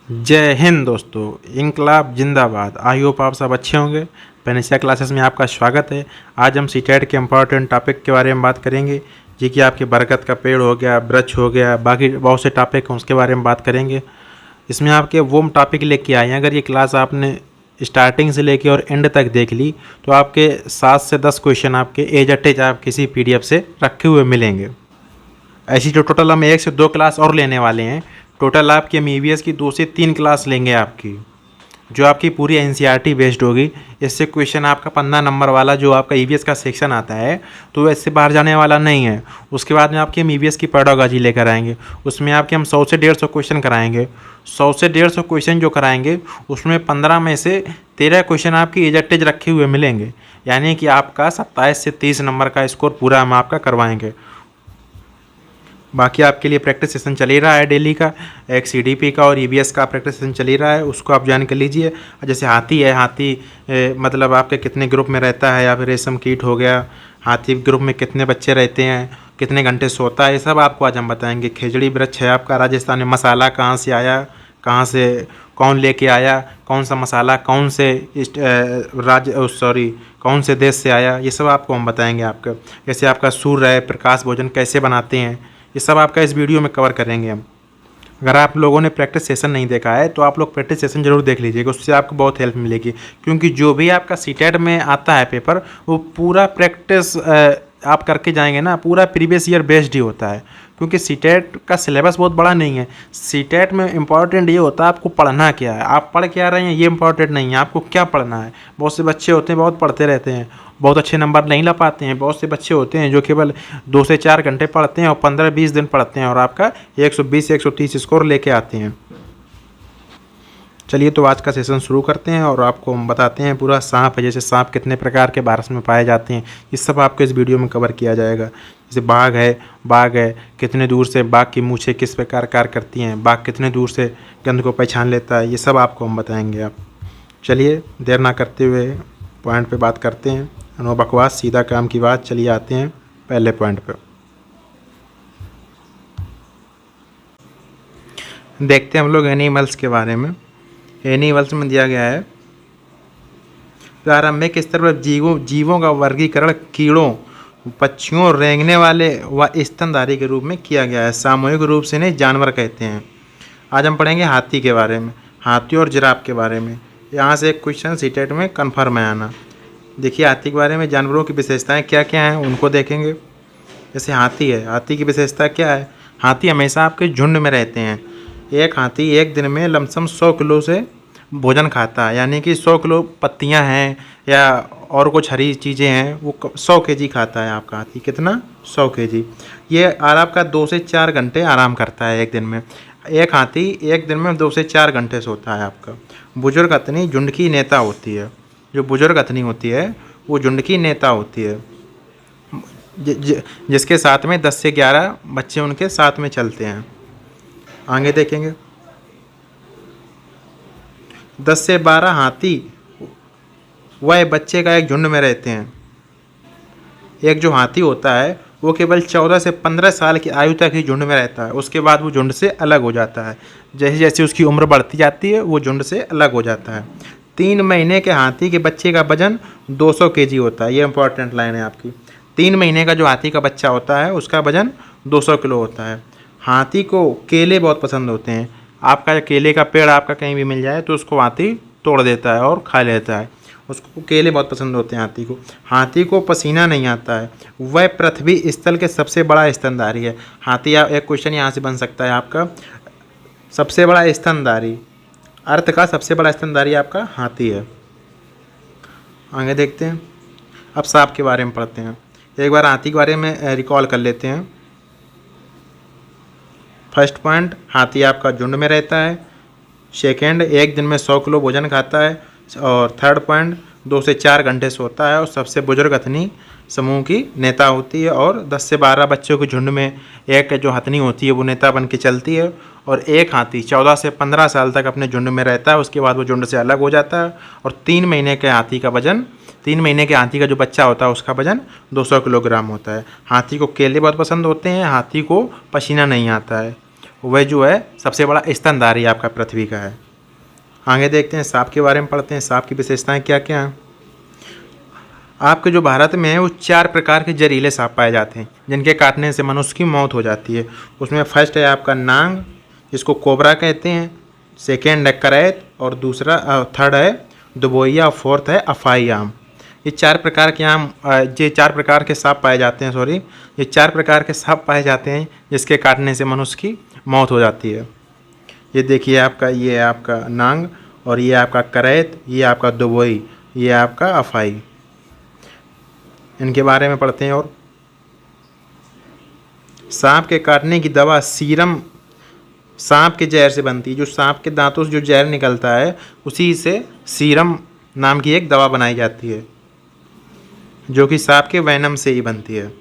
जय हिंद दोस्तों। इनकलाब जिंदाबाद। आई होप आप सब अच्छे होंगे। पेनिसिया क्लासेस में आपका स्वागत है। आज हम सीटेट के इम्पॉर्टेंट टॉपिक के बारे में बात करेंगे, जी कि आपके बरगद का पेड़ हो गया, वृक्ष हो गया, बाकी बहुत से टॉपिक हैं उसके बारे में बात करेंगे। इसमें आपके वो टॉपिक लेके आए हैं, अगर ये क्लास आपने स्टार्टिंग से लेके और एंड तक देख ली तो आपके 7 से 10 क्वेश्चन आपके एज अटेज आप किसी PDF से रखे हुए मिलेंगे। ऐसी जो टोटल हम 1 से 2 क्लास और लेने वाले हैं। टोटल आपकी हम EVS की 2 से 3 क्लास लेंगे आपकी, जो आपकी पूरी NCERT बेस्ड होगी। इससे क्वेश्चन आपका 15 नंबर वाला जो आपका EVS का सेक्शन आता है तो इससे बाहर जाने वाला नहीं है। उसके बाद में आपकी हम EVS की पेडागोजी लेकर आएंगे, उसमें आपके हम 100 से 150 क्वेश्चन कराएंगे। 100 से 150 क्वेश्चन जो कराएंगे उसमें 15 में से 13 क्वेश्चन आपकी एज अटेज रखे हुए मिलेंगे, यानी कि आपका 27 से 30 नंबर का स्कोर पूरा हम आपका करवाएंगे। बाकी आपके लिए प्रैक्टिस सेशन चल ही रहा है डेली का, एक CDP का और EVS का प्रैक्टिस सेशन चल ही रहा है, उसको आप ज्वाइन कर लीजिए। जैसे हाथी है, हाथी मतलब आपके कितने ग्रुप में रहता है, या फिर रेशम कीट हो गया, हाथी ग्रुप में कितने बच्चे रहते हैं, कितने घंटे सोता है, ये सब आपको आज हम बताएंगे। खेजड़ी वृक्ष है आपका राजस्थान में, मसाला कहाँ से आया, कहाँ से कौन लेके आया, कौन सा मसाला कौन से कौन से देश से आया, ये सब आपको हम बताएंगे। आपका जैसे आपका सूर्य है, प्रकाश भोजन कैसे बनाते हैं, ये सब आपका इस वीडियो में कवर करेंगे हम। अगर आप लोगों ने प्रैक्टिस सेशन नहीं देखा है तो आप लोग प्रैक्टिस सेशन जरूर देख लीजिएगा, उससे आपको बहुत हेल्प मिलेगी। क्योंकि जो भी आपका सीटेट में आता है पेपर, वो पूरा प्रैक्टिस आप करके जाएंगे ना, पूरा प्रीवियस ईयर बेस्ड ही होता है। क्योंकि सीटेट का सिलेबस बहुत बड़ा नहीं है। सीटेट में इंपॉर्टेंट ये होता है आपको पढ़ना क्या है, आप पढ़ क्या रहे हैं ये इंपॉर्टेंट नहीं है, आपको क्या पढ़ना है। बहुत से बच्चे होते हैं बहुत पढ़ते रहते हैं, बहुत अच्छे नंबर नहीं ला पाते हैं। बहुत से बच्चे होते हैं जो केवल 2 से 4 घंटे पढ़ते हैं और 15-20 दिन पढ़ते हैं और आपका 120 से 130 स्कोर लेके आते हैं। चलिए तो आज का सेशन शुरू करते हैं और आपको हम बताते हैं पूरा। सांप है, जैसे सांप कितने प्रकार के भारत में पाए जाते हैं, ये सब आपको इस वीडियो में कवर किया जाएगा। जैसे बाघ है, कितने दूर से बाघ की मूछें किस प्रकार कार्य करती हैं, बाघ कितने दूर से गंध को पहचान लेता है, ये सब आपको हम बताएंगे। आप चलिए देर ना करते हुए पॉइंट पे बात करते हैं। नो बकवास, सीधा काम की बात। चलिए आते हैं पहले पॉइंट पे। देखते हैं हम लोग एनिमल्स के बारे में। एनिमल्स में दिया गया है प्रारंभिक स्तर पर जीवों का वर्गीकरण कीड़ों, पक्षियों, रेंगने वाले व स्तनधारी के रूप में किया गया है। सामूहिक रूप से इन्हें जानवर कहते हैं। आज हम पढ़ेंगे हाथी के बारे में, हाथी और जिराफ के बारे में। यहाँ से एक क्वेश्चन सीटेट में कन्फर्म है आना। देखिए हाथी के बारे में जानवरों की विशेषताएं क्या क्या हैं उनको देखेंगे। जैसे हाथी है, हाथी की विशेषता क्या है, हाथी हमेशा आपके झुंड में रहते हैं। एक हाथी एक दिन में लमसम 100 किलो से भोजन खाता है, यानी कि 100 किलो पत्तियां हैं या और कुछ हरी चीज़ें हैं, वो 100 kg खाता है आपका हाथी। कितना? 100 kg। ये आराम का 2 से 4 घंटे आराम करता है एक दिन में। एक हाथी एक दिन में 2 से 4 घंटे सोता है आपका। बुजुर्ग हथनी झुंड की नेता होती है। जो बुजुर्ग हथनी होती है वो झुंड की नेता होती है, जिसके साथ में 10 से 11 बच्चे उनके साथ में चलते हैं। आगे देखेंगे 10 से 12 हाथी वह बच्चे का एक झुंड में रहते हैं। एक जो हाथी होता है वो केवल 14 से 15 साल की आयु तक ही झुंड में रहता है, उसके बाद वो झुंड से अलग हो जाता है। जैसे जैसे उसकी उम्र बढ़ती जाती है वो झुंड से अलग हो जाता है। 3 महीने के हाथी के बच्चे का वजन 200 kg होता है। ये इंपॉर्टेंट लाइन है आपकी। 3 महीने का जो हाथी का बच्चा होता है उसका वजन 200 किलो होता है। हाथी को केले बहुत पसंद होते हैं। आपका केले का पेड़ आपका कहीं भी मिल जाए तो उसको हाथी तोड़ देता है और खा लेता है। उसको केले बहुत पसंद होते हैं हाथी को। हाथी को पसीना नहीं आता है। वह पृथ्वी स्थल के सबसे बड़ा स्तनधारी है। हाथी, एक क्वेश्चन यहाँ से बन सकता है आपका, सबसे बड़ा स्तनधारी, अर्थ का सबसे बड़ा स्तनधारी आपका हाथी है। आगे देखते हैं। अब सांप के बारे में पढ़ते हैं। एक बार हाथी के बारे में रिकॉल कर लेते हैं। फर्स्ट पॉइंट, हाथी आपका झुंड में रहता है। सेकेंड, एक दिन में 100 किलो भोजन खाता है। और थर्ड पॉइंट, 2 से 4 घंटे सोता है और सबसे बुजुर्ग हथनी समूह की नेता होती है। और 10 से 12 बच्चों के झुंड में एक जो हथनी होती है वो नेता बन के चलती है। और एक हाथी 14 से 15 साल तक अपने झुंड में रहता है, उसके बाद वो झुंड से अलग हो जाता है। और 3 महीने के हाथी का वजन, 3 महीने के हाथी का जो बच्चा होता है उसका वजन 200 किलोग्राम होता है। हाथी को केले बहुत पसंद होते हैं। हाथी को पसीना नहीं आता है। वह जो है सबसे बड़ा स्तनधारी आपका पृथ्वी का है। आगे देखते हैं, सांप के बारे में पढ़ते हैं। सांप की विशेषताएं क्या क्या हैं। आपके जो भारत में है वो 4 प्रकार के जहरीले सांप पाए जाते हैं जिनके काटने से मनुष्य की मौत हो जाती है। उसमें फर्स्ट है आपका नांग, जिसको कोबरा कहते हैं। सेकेंड है करैत, और दूसरा थर्ड है दुबोइया, और फोर्थ है अफाई आम। ये 4 प्रकार के ये 4 प्रकार के सांप पाए जाते हैं, ये 4 प्रकार के सांप पाए जाते हैं जिसके काटने से मनुष्य की मौत हो जाती है। ये देखिए आपका, ये है आपका नांग, और ये आपका करैत, ये आपका दुबोई, ये आपका अफाई। इनके बारे में पढ़ते हैं। और सांप के काटने की दवा सीरम सांप के जहर से बनती है। जो सांप के दांतों से जो जहर निकलता है उसी से सीरम नाम की एक दवा बनाई जाती है, जो कि सांप के वैनम से ही बनती है।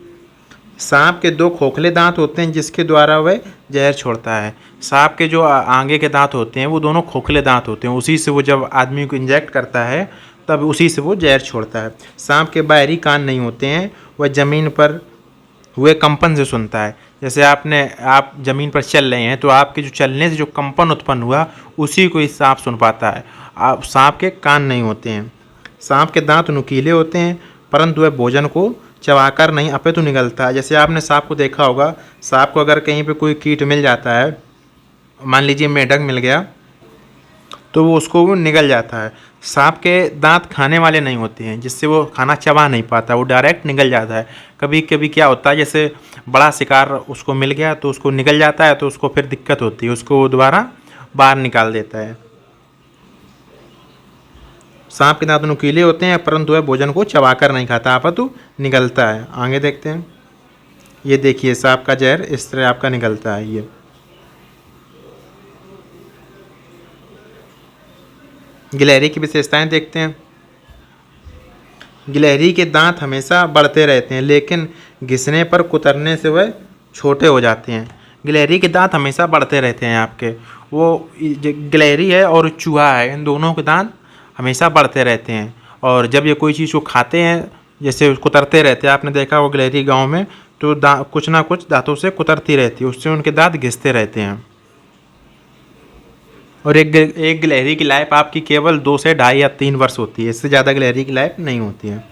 सांप के 2 खोखले दांत होते हैं जिसके द्वारा वह जहर छोड़ता है। सांप के जो आगे के दांत होते हैं वो दोनों खोखले दांत होते हैं, उसी से वो जब आदमी को इंजेक्ट करता है तब उसी से वो जहर छोड़ता है। सांप के बाहरी कान नहीं होते हैं, वह ज़मीन पर हुए कंपन से सुनता है। जैसे आप ज़मीन पर चल रहे हैं तो आपके जो चलने से जो कंपन उत्पन्न हुआ उसी को ही सांप सुन पाता है। सांप के कान नहीं होते हैं। सांप के दांत नुकीले होते हैं, परंतु वह भोजन को चबाकर नहीं अपितु निगलता है। जैसे आपने सांप को देखा होगा, सांप को अगर कहीं पे कोई कीट मिल जाता है, मान लीजिए मेढक मिल गया, तो वो उसको वो निगल जाता है। सांप के दांत खाने वाले नहीं होते हैं, जिससे वो खाना चबा नहीं पाता, वो डायरेक्ट निगल जाता है। कभी कभी क्या होता है, जैसे बड़ा शिकार उसको मिल गया तो उसको निगल जाता है, तो उसको फिर दिक्कत होती है, उसको वो दोबारा बाहर निकाल देता है। सांप के दांत नुकीले होते हैं, परंतु वह भोजन को चबाकर नहीं खाता, अपितु निगलता है। आगे देखते हैं। ये देखिए सांप का जहर इस तरह आपका निकलता है। ये गिलहरी की विशेषताएं देखते हैं। गिलहरी के दांत हमेशा बढ़ते रहते हैं, लेकिन घिसने पर कुतरने से वह छोटे हो जाते हैं। गिलहरी के दांत हमेशा बढ़ते रहते हैं आपके। वो गिलहरी है और चूहा है, इन दोनों के दांत हमेशा बढ़ते रहते हैं, और जब ये कोई चीज़ को खाते हैं जैसे कुतरते रहते हैं। आपने देखा वो गिलहरी गाँव में तो कुछ ना कुछ दांतों से कुतरती रहती है, उससे उनके दांत घिसते रहते हैं। और एक गिलहरी की लाइफ आपकी केवल 2 से 2.5 या 3 वर्ष होती है, इससे ज़्यादा गिलहरी की लाइफ नहीं होती है।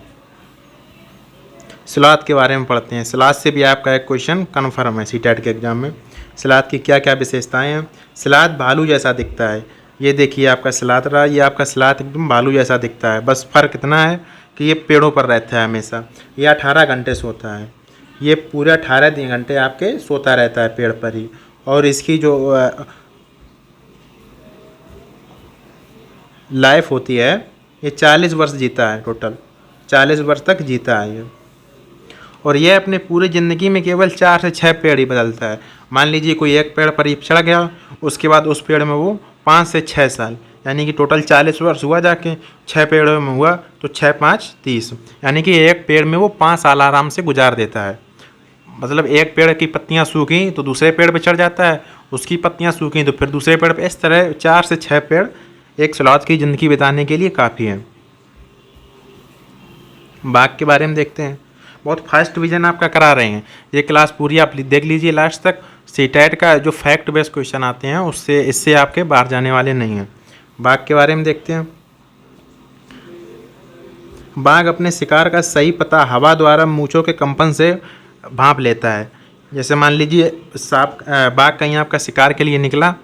सलाद के बारे में पढ़ते हैं। सलाद से भी आपका एक क्वेश्चन कन्फर्म है सीटेट के एग्जाम में। सलाद की क्या क्या विशेषताएं हैं। सलाद भालू जैसा दिखता है। ये देखिए आपका सलाद रहा, ये आपका सलाद एकदम भालू जैसा दिखता है, बस फ़र्क इतना है कि ये पेड़ों पर रहता है हमेशा। ये 18 घंटे सोता है, ये पूरे 18 घंटे आपके सोता रहता है पेड़ पर ही। और इसकी जो लाइफ होती है, ये 40 वर्ष जीता है, टोटल 40 वर्ष तक जीता है ये। और ये अपने पूरी ज़िंदगी में केवल 4 से 6 पेड़ ही बदलता है। मान लीजिए कोई एक पेड़ पर ही चढ़ गया, उसके बाद उस पेड़ में वो 5 से 6 साल, यानी कि टोटल 40 वर्ष हुआ, जाके 6 पेड़ों में हुआ तो 6 5 30, यानी कि एक पेड़ में वो 5 साल आराम से गुजार देता है। मतलब एक पेड़ की पत्तियां सूखी तो दूसरे पेड़ पे चढ़ जाता है, उसकी पत्तियां सूखी तो फिर दूसरे पेड़ पे। इस तरह 4 से 6 पेड़ एक स्लॉथ की ज़िंदगी बिताने के लिए काफ़ी है। बाघ के बारे में देखते हैं। बहुत फास्ट डिवीजन आपका करा रहे हैं, ये क्लास पूरी आप देख लीजिए लास्ट तक। सीटेट का जो फैक्ट बेस्ड क्वेश्चन आते हैं उससे इससे आपके बाहर जाने वाले नहीं हैं। बाघ के बारे में देखते हैं। बाघ अपने शिकार का सही पता हवा द्वारा मूंछों के कंपन से भांप लेता है। जैसे मान लीजिए बाघ कहीं आपका शिकार के लिए निकला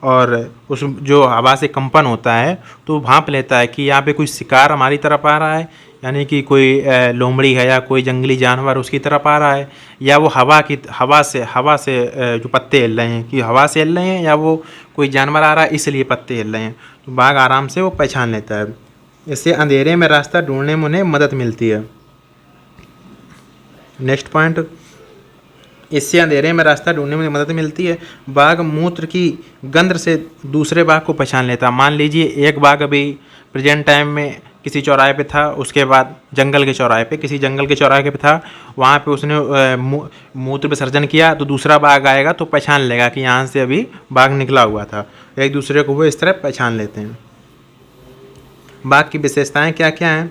और उस जो हवा से कंपन होता है तो भांप लेता है कि यहाँ पे कोई शिकार हमारी तरफ आ रहा है, यानी कि कोई लोमड़ी है या कोई जंगली जानवर उसकी तरफ आ रहा है, या वो हवा से जो पत्ते हिल रहे हैं कि हवा से हिल रहे हैं, या वो कोई जानवर आ रहा है इसलिए पत्ते हिल रहे हैं। तो बाघ आराम से वो पहचान लेता है। इससे अंधेरे में रास्ता ढूंढने में उन्हें मदद मिलती है। नेक्स्ट पॉइंट, इससे अंधेरे में रास्ता ढूंढने में मदद मिलती है। बाघ मूत्र की गंध से दूसरे बाघ को पहचान लेता है। मान लीजिए एक बाघ अभी प्रेजेंट टाइम में किसी चौराहे पे था, उसके बाद किसी जंगल के चौराहे पे था, वहाँ पे उसने मूत्र विसर्जन किया, तो दूसरा बाघ आएगा तो पहचान लेगा कि यहाँ से अभी बाघ निकला हुआ था। एक दूसरे को वो इस तरह पहचान लेते हैं। बाघ की विशेषताएँ क्या क्या हैं।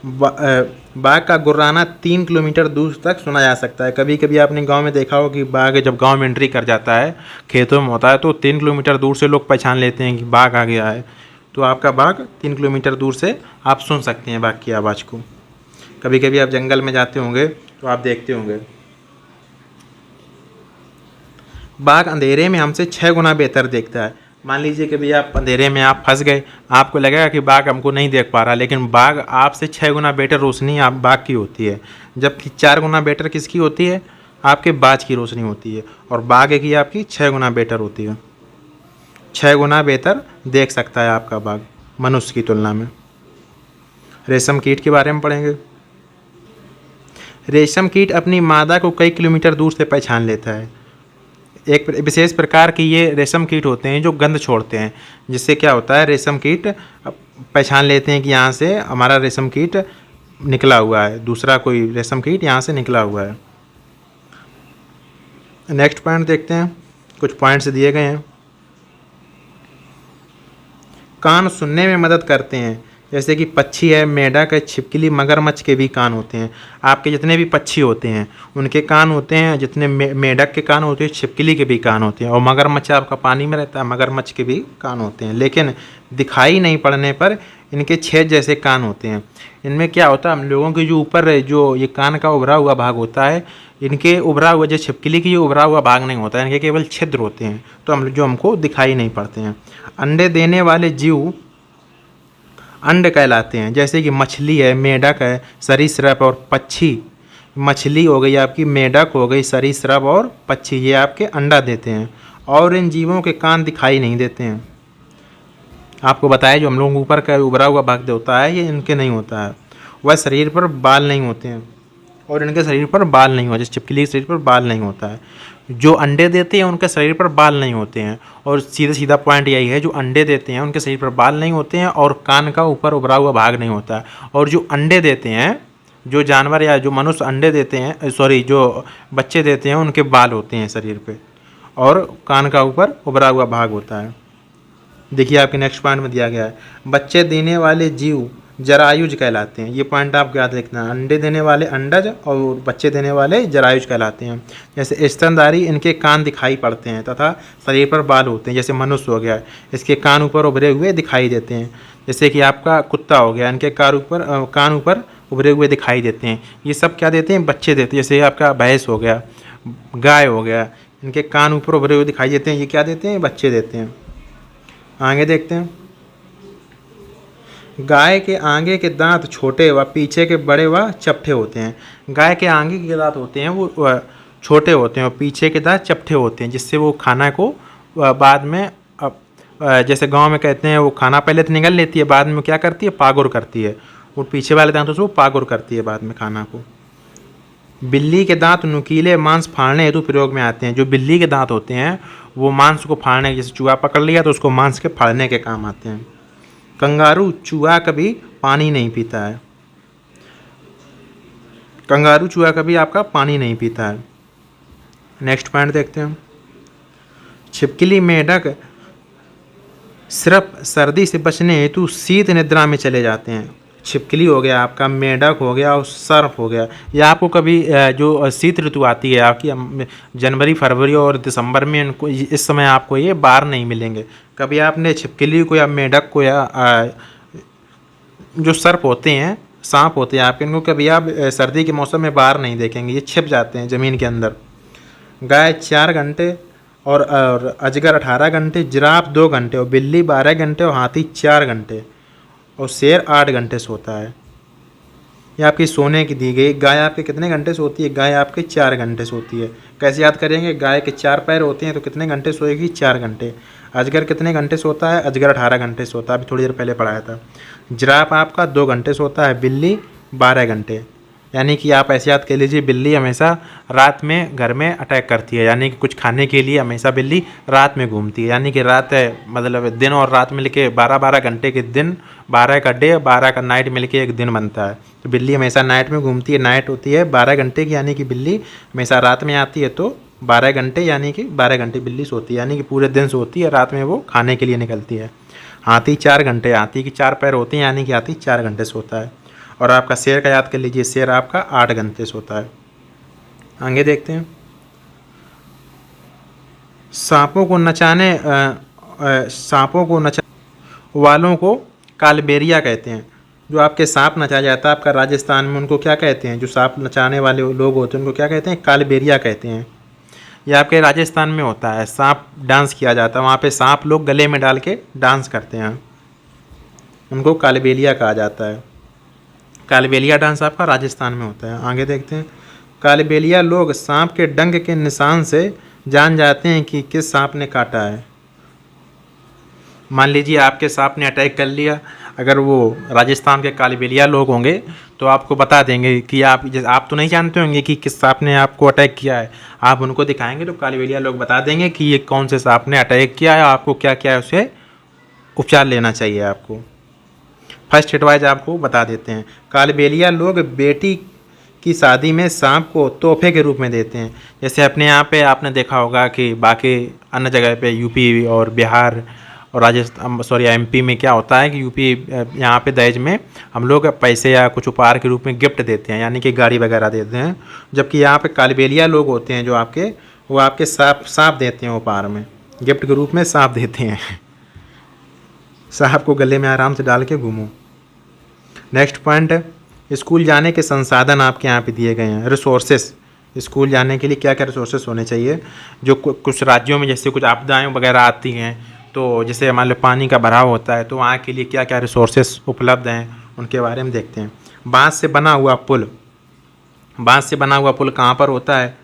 बाघ का गुर्राना 3 किलोमीटर दूर तक सुना जा सकता है। कभी कभी आपने गांव में देखा हो कि बाघ जब गांव में एंट्री कर जाता है, खेतों में होता है, तो 3 किलोमीटर दूर से लोग पहचान लेते हैं कि बाघ आ गया है। तो आपका बाघ 3 किलोमीटर दूर से आप सुन सकते हैं बाघ की आवाज़ को। कभी कभी आप जंगल में जाते होंगे तो आप देखते होंगे। बाघ अंधेरे में हमसे 6 गुना बेहतर देखता है। मान लीजिए कि भैया आप अंधेरे में आप फंस गए, आपको लगेगा कि बाघ हमको नहीं देख पा रहा, लेकिन बाघ आपसे 6 गुना बेटर रोशनी आप बाघ की होती है, जबकि 4 गुना बेटर किसकी होती है? आपके बाज की रोशनी होती है। और बाघ की आपकी 6 गुना बेटर होती है। 6 गुना बेहतर देख सकता है आपका बाघ मनुष्य की तुलना में। रेशम कीट के बारे में पढ़ेंगे। रेशम कीट अपनी मादा को कई किलोमीटर दूर से पहचान लेता है। एक विशेष प्रकार की ये रेशम कीट होते हैं जो गंध छोड़ते हैं, जिससे क्या होता है, रेशम कीट पहचान लेते हैं कि यहाँ से हमारा रेशम कीट निकला हुआ है, दूसरा कोई रेशम कीट यहाँ से निकला हुआ है। नेक्स्ट पॉइंट देखते हैं, कुछ पॉइंट्स दिए गए हैं। कान सुनने में मदद करते हैं, जैसे कि पक्षी है, मेंढक है, छिपकली, मगरमच्छ के भी कान होते हैं। आपके जितने भी पक्षी होते हैं उनके कान होते हैं, जितने मेंढक के कान होते हैं, छिपकली के भी कान होते हैं, और मगरमच्छ आपका पानी में रहता है, मगरमच्छ के भी कान होते हैं। लेकिन दिखाई नहीं पड़ने पर इनके छेद जैसे कान होते हैं। इनमें क्या होता है, हम लोगों के जो ऊपर जो ये कान का उभरा हुआ भाग होता है, इनके उभरा हुआ, जो छिपकली की उभरा हुआ भाग नहीं होता है, इनके केवल छिद्र होते हैं, तो हमको दिखाई नहीं पड़ते हैं। अंडे देने वाले जीव अंड कहलाते हैं, जैसे कि मछली है, मेंढक है, सरीसृप और पक्षी। मछली हो गई आपकी, मेंढक हो गई, सरीसृप और पक्षी, ये आपके अंडा देते हैं। और इन जीवों के कान दिखाई नहीं देते हैं। आपको बताया जो हम लोगों के ऊपर का उभरा हुआ भाग होता है, ये इनके नहीं होता है। वह शरीर पर बाल नहीं होते हैं, और इनके शरीर पर बाल नहीं होते। जैसे छिपकली के शरीर पर बाल नहीं होता है। जो अंडे देते हैं उनके शरीर पर बाल नहीं होते हैं। और सीधा सीधा पॉइंट यही है, जो अंडे देते हैं उनके शरीर पर बाल नहीं होते हैं, और कान का ऊपर उभरा हुआ भाग नहीं होता है। और जो अंडे देते हैं, जो जानवर या जो मनुष्य अंडे देते हैं, जो बच्चे देते हैं, उनके बाल होते हैं शरीर पे, और कान का ऊपर उभरा हुआ भाग होता है। देखिए आपके नेक्स्ट पॉइंट में दिया गया है, बच्चे देने वाले जीव जरायुज कहलाते हैं। ये पॉइंट आपको याद रखना है। अंडे देने वाले अंडज और बच्चे देने वाले जरायुज कहलाते हैं। जैसे स्तनधारी, इनके कान दिखाई पड़ते हैं तथा शरीर पर बाल होते हैं। जैसे मनुष्य हो गया, इसके कान ऊपर उभरे हुए दिखाई देते हैं। जैसे कि आपका कुत्ता हो गया, इनके कान ऊपर उभरे हुए दिखाई देते हैं। ये सब क्या देते हैं? बच्चे देते हैं। जैसे आपका भैंस हो गया, गाय हो गया, इनके कान ऊपर उभरे हुए दिखाई देते हैं। ये क्या देते हैं? बच्चे देते हैं। आगे देखते हैं, गाय के आगे के दांत छोटे व पीछे के बड़े व चपटे होते हैं। गाय के आगे के दांत होते हैं वो छोटे होते हैं, और पीछे के दांत चपटे होते हैं, जिससे वो खाना को बाद में, जैसे गांव में कहते हैं, वो खाना पहले तो निगल लेती है, बाद में क्या करती है? पागुर करती है। वो पीछे वाले दांतों से वो पागुर करती है बाद में खाना को। बिल्ली के दांत नुकीले मांस फाड़ने हेतु प्रयोग में आते हैं। जो बिल्ली के दांत होते हैं वो मांस को फाड़ने, जैसे चूहा पकड़ लिया तो उसको मांस के फाड़ने के काम आते हैं। कंगारू चूहा कभी पानी नहीं पीता है। कंगारू चूहा कभी आपका पानी नहीं पीता है। नेक्स्ट पॉइंट देखते हैं, छिपकली, मेंढक सिर्फ सर्दी से बचने हेतु शीत निद्रा में चले जाते हैं। छिपकली हो गया आपका, मेंढक हो गया और सर्प हो गया। या आपको कभी जो शीत ऋतु आती है आपकी जनवरी, फरवरी और दिसंबर में, इनको इस समय आपको ये बार नहीं मिलेंगे। कभी आपने छिपकली को या मेंढक को या जो सर्प होते हैं, सांप होते हैं आपके, इनको कभी आप सर्दी के मौसम में बाहर नहीं देखेंगे, ये छिप जाते हैं ज़मीन के अंदर। गाय 4 घंटे और अजगर 18 घंटे, जिराफ 2 घंटे और बिल्ली 12 घंटे और हाथी 4 घंटे और शेर 8 घंटे सोता है। ये आपकी सोने की दी गई। गाय आपके कितने घंटे सोती है? गाय आपके 4 घंटे सोती है। कैसे याद करेंगे? गाय के 4 पैर होते हैं तो कितने घंटे सोएगी? 4 घंटे। अजगर कितने घंटे सोता है? अजगर 18 घंटे सोता है, अभी थोड़ी देर पहले पढ़ाया था। जिराफ आपका 2 घंटे सोता है, बिल्ली 12 घंटे। यानी कि आप ऐसे याद कर लीजिए, बिल्ली हमेशा रात में घर में अटैक करती है, यानी कि कुछ खाने के लिए हमेशा बिल्ली रात में घूमती है। यानी कि रात है, मतलब दिन और रात मिल के 12-12 घंटे के दिन, 12 का डे, 12 का नाइट मिल के एक दिन बनता है। तो बिल्ली हमेशा नाइट में घूमती है। नाइट होती है 12 घंटे की, यानी कि बिल्ली हमेशा रात में आती है, तो 12 घंटे, यानी कि 12 घंटे बिल्ली सोती है, यानी कि पूरे दिन सोती है, रात में वो खाने के लिए निकलती है। हाथी 4 घंटे, हाथी की 4 पैर होते हैं, यानी कि हाथी 4 घंटे सोता है। और आपका शेर का याद कर लीजिए, शेर आपका 8 घंटे सोता है। आगे देखते हैं। सांपों को नचा वालों को कालबेलिया कहते हैं। जो आपके सांप नचा जाता है आपका राजस्थान में, उनको क्या कहते हैं? जो सांप नचाने वाले लोग होते हैं उनको क्या कहते हैं? कालबेलिया कहते हैं। ये आपके राजस्थान में होता है, सांप डांस किया जाता है, वहाँ पे सांप लोग गले में डाल के डांस करते हैं, उनको कालबेलिया कहा जाता है। कालबेलिया डांस आपका राजस्थान में होता है। आगे देखते हैं। कालबेलिया लोग सांप के डंक के निशान से जान जाते हैं कि किस सांप ने काटा है। मान लीजिए आपके सांप ने अटैक कर लिया, अगर वो राजस्थान के कालबेलिया लोग होंगे तो आपको बता देंगे कि आप तो नहीं जानते होंगे कि किस सांप ने आपको अटैक किया है, आप उनको दिखाएंगे तो कालबेलिया लोग बता देंगे कि ये कौन से सांप ने अटैक किया है, आपको क्या क्या है उसे उपचार लेना चाहिए। आपको फर्स्ट एडवाइज आपको बता देते हैं। कालबेलिया लोग बेटी की शादी में सांप को तोहफे के रूप में देते हैं। जैसे अपने यहाँ पे आपने देखा होगा कि बाकी अन्य जगह पे यूपी और बिहार और राजस्थान एमपी में क्या होता है कि यूपी यहाँ पे दहेज में हम लोग पैसे या कुछ उपहार के रूप में गिफ्ट देते हैं, यानी कि गाड़ी वगैरह देते हैं। जबकि यहाँ पे कालबेलिया लोग होते हैं जो वो आपके सांप देते हैं उपहार में, गिफ्ट के रूप में सांप देते हैं। सांप को गले में आराम से डाल के घूमो। नेक्स्ट पॉइंट है, स्कूल जाने के संसाधन आपके यहाँ पे दिए गए हैं। रिसोर्सेस, स्कूल जाने के लिए क्या क्या रिसोर्सेस होने चाहिए। जो कुछ राज्यों में जैसे कुछ आपदाएँ वगैरह आती हैं, तो जैसे मान लो पानी का भराव होता है, तो वहाँ के लिए क्या क्या रिसोर्सेस उपलब्ध हैं उनके बारे में देखते हैं। बांस से बना हुआ पुल, बांस से बना हुआ पुल कहाँ पर होता है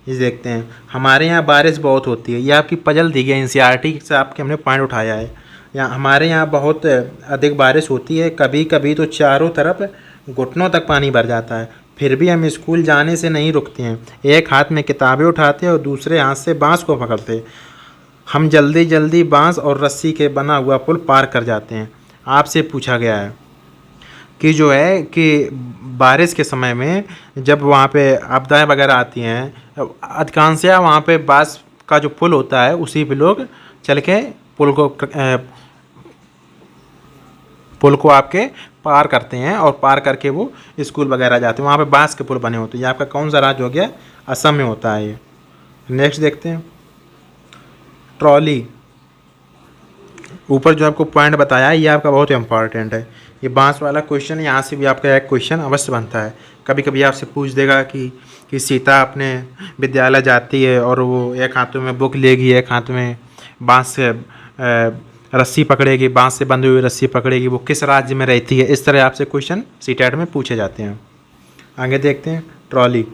ये देखते हैं। हमारे यहाँ बारिश बहुत होती है, ये आपकी पजल दी गई एनसीईआरटी से आपके हमने पॉइंट उठाया है। हमारे यहाँ बहुत अधिक बारिश होती है, कभी कभी तो चारों तरफ घुटनों तक पानी भर जाता है, फिर भी हम स्कूल जाने से नहीं रुकते हैं। एक हाथ में किताबें उठाते हैं और दूसरे हाथ से बांस को पकड़ते हैं। हम जल्दी जल्दी बांस और रस्सी के बना हुआ पुल पार कर जाते हैं। आपसे पूछा गया है कि जो है कि बारिश के समय में जब वहाँ पे आपदाएँ वगैरह आती हैं, अधिकांशतः वहाँ पे बांस का जो पुल होता है उसी पे लोग चल के पुल को आपके पार करते हैं और पार करके वो स्कूल वगैरह जाते हैं। वहाँ पे बांस के पुल बने होते हैं। ये आपका कौन सा राज्य हो गया? असम में होता है ये। नेक्स्ट देखते हैं। ट्रॉली, ऊपर जो आपको पॉइंट बताया है ये आपका बहुत इंपॉर्टेंट है। ये बांस वाला क्वेश्चन, यहाँ से भी आपका एक क्वेश्चन अवश्य बनता है। कभी कभी आपसे पूछ देगा कि सीता अपने विद्यालय जाती है और वो एक हाथ में बुक लेगी, एक हाथ में बांस से रस्सी पकड़ेगी, बांस से बंधी हुई रस्सी पकड़ेगी, वो किस राज्य में रहती है। इस तरह आपसे क्वेश्चन सीटेट में पूछे जाते हैं। आगे देखते हैं। ट्रॉली,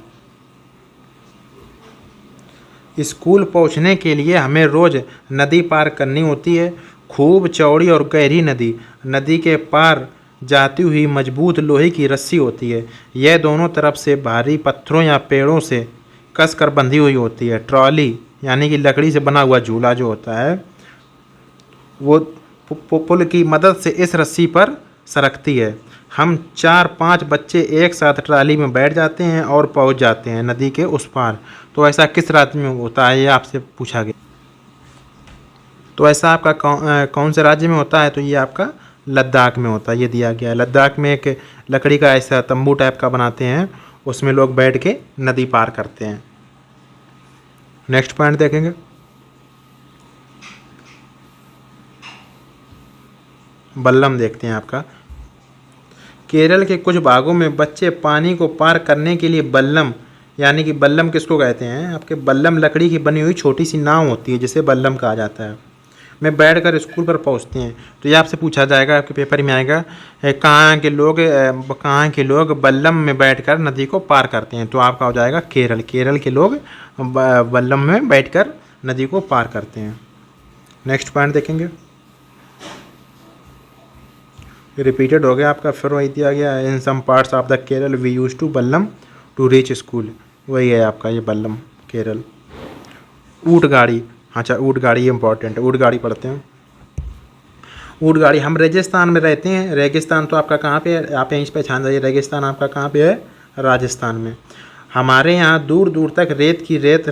स्कूल पहुंचने के लिए हमें रोज़ नदी पार करनी होती है। खूब चौड़ी और गहरी नदी, नदी के पार जाती हुई मजबूत लोहे की रस्सी होती है। यह दोनों तरफ से भारी पत्थरों या पेड़ों से कस कर बंधी हुई होती है। ट्रॉली यानी कि लकड़ी से बना हुआ झूला जो होता है वो पुल की मदद से इस रस्सी पर सरकती है। हम 4-5 बच्चे एक साथ ट्राली में बैठ जाते हैं और पहुंच जाते हैं नदी के उस पार। तो ऐसा किस राज्य में होता है ये आपसे पूछा गया। तो ऐसा आपका कौन से राज्य में होता है? तो ये आपका लद्दाख में होता है, ये दिया गया है। लद्दाख में एक लकड़ी का ऐसा तंबू टाइप का बनाते हैं, उसमें लोग बैठ के नदी पार करते हैं। नेक्स्ट पॉइंट देखेंगे। बल्लम देखते हैं आपका। केरल के कुछ भागों में बच्चे पानी को पार करने के लिए बल्लम, यानी कि बल्लम किसको कहते हैं? आपके बल्लम लकड़ी की बनी हुई छोटी सी नाव होती है जिसे बल्लम कहा जाता है, में बैठकर स्कूल पर पहुंचते हैं। तो ये आपसे पूछा जाएगा, आपके पेपर में आएगा, कहाँ के लोग बल्लम में बैठकर नदी को पार करते हैं? तो आपका हो जाएगा केरल। केरल के लोग बल्लम में बैठकर नदी को पार करते हैं। नेक्स्ट पॉइंट देखेंगे। रिपीटेड हो गया आपका, फिर वही दिया गया है। In some parts of the Kerala we use to ballam to reach school, वही है आपका ये बल्लम केरल। ऊँट गाड़ी, अच्छा ऊँट गाड़ी इंपॉर्टेंट है, ऊँट गाड़ी पढ़ते हैं। ऊँट गाड़ी, हम रेगिस्तान में रहते हैं। रेगिस्तान तो आपका कहाँ पे है? आप यहीं से पहचान जाइए, रेगिस्तान आपका कहाँ पे है? राजस्थान में। हमारे यहाँ दूर दूर तक रेत ही रेत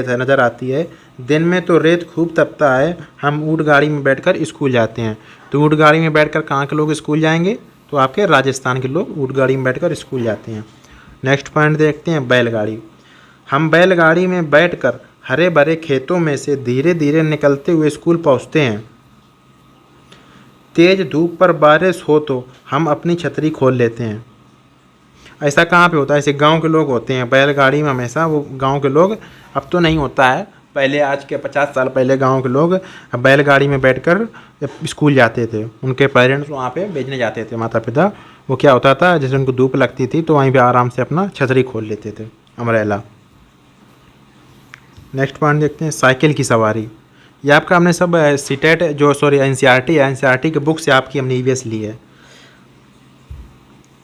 है नज़र आती है। दिन में तो रेत खूब तपता है। हम ऊँट गाड़ी में बैठकर स्कूल जाते हैं। तो ऊँट गाड़ी में बैठकर कहाँ के लोग स्कूल जाएंगे? तो आपके राजस्थान के लोग ऊँट गाड़ी में बैठकर स्कूल जाते हैं। नेक्स्ट पॉइंट देखते हैं, बैलगाड़ी। हम बैलगाड़ी में बैठकर हरे भरे खेतों में से धीरे धीरे निकलते हुए स्कूल पहुंचते हैं। तेज धूप पर बारिश हो तो हम अपनी छतरी खोल लेते हैं। ऐसा कहाँ पे होता है? ऐसे गांव के लोग होते हैं बैलगाड़ी में हमेशा, वो गांव के लोग, अब तो नहीं होता है, पहले आज के 50 साल पहले गांव के लोग बैलगाड़ी में बैठकर स्कूल जाते थे। उनके पेरेंट्स वहाँ पे भेजने जाते थे, माता पिता। वो क्या होता था, जैसे उनको धूप लगती थी तो वहीं पे आराम से अपना छतरी खोल लेते थे, अम्ब्रेला। नेक्स्ट पॉइंट देखते हैं, साइकिल की सवारी। ये आपका हमने सब सीटेट जो एनसीईआरटी के बुक से आपकी हमने ईवीएस ली है।